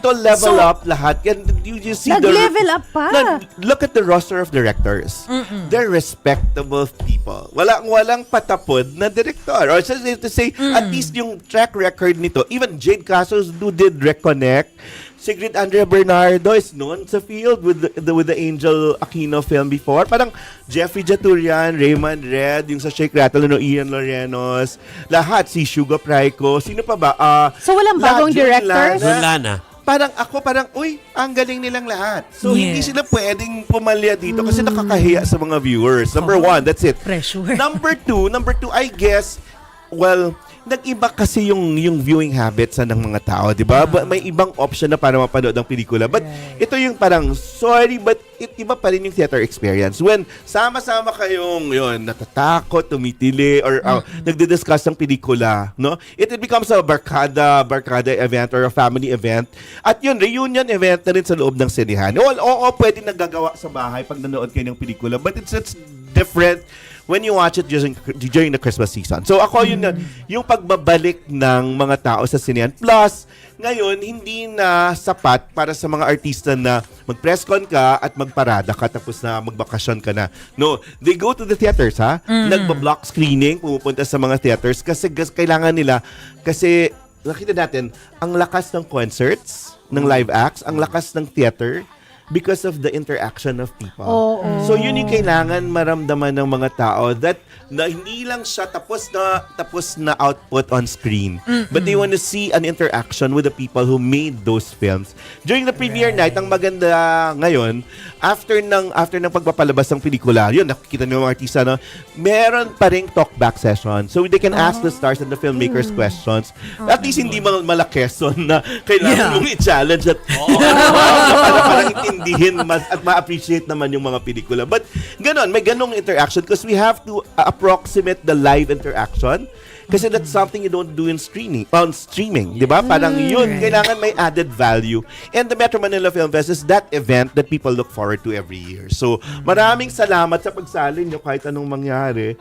Ito level up lahat. And you see Nag-level up pa. Look at the roster of directors. They're respectable people. Walang patapod na director. Or to say, at least yung track record nito, even Jade Casos who did Reconnect, Sigrid Andrea Bernardo is known sa field with the Angel Aquino film before. Parang Jeffrey Jaturian, Raymond Red, yung sa Shake Rattle, Ian Lorenos, lahat, si Sugar Praico, sino pa ba? So walang bagong directors? Wala na. Parang, uy, ang galing nilang lahat. So, hindi sila pwedeng pumalya dito kasi nakakahiya sa mga viewers. Number one, that's it. Pressure. Number two, I guess, well, nag-iba kasi yung viewing habits ng mga tao, di ba? May ibang option na para mapanood ang pelikula. But ito yung parang, sorry, but iba pa rin yung theater experience. When sama-sama kayong natatakot, tumitili, or nagdi-discuss ng pelikula, no? It becomes a barkada event or a family event. At yun, reunion event na rin sa loob ng sinihan. Oo, pwede nagagawa sa bahay pag nanood kayo ng pelikula. But it's different when you watch it during the Christmas season. So ako yung pagbabalik ng mga tao sa sinehan. Plus, ngayon, hindi na sapat para sa mga artista na mag-press con ka at magparada ka tapos na magbakasyon ka na. No, they go to the theaters, ha? Nagba-block screening, pumupunta sa mga theaters kasi kailangan nila, kasi nakita natin, ang lakas ng concerts, ng live acts, ang lakas ng theater, because of the interaction of people. So yun yung kailangan maramdaman ng mga tao that na hindi lang siya tapos na output on screen. But they want to see an interaction with the people who made those films. During the premiere night, ang maganda ngayon, after ng pagpapalabas ng pelikula, yun, nakikita niyo mga artista, no? Meron pa ring talk-back session. So they can ask the stars and the filmmakers questions. At least hindi malakeson na kailangan mong i-challenge at parang intindihin at ma-appreciate naman yung mga pelikula. But ganon, may ganong interaction because we have to approximate the live interaction. Kasi that's something you don't do on streaming, di ba? Parang yun, kailangan may added value. And the Metro Manila Film Fest is that event that people look forward to every year. So, maraming salamat sa pagsali nyo kahit anong mangyari.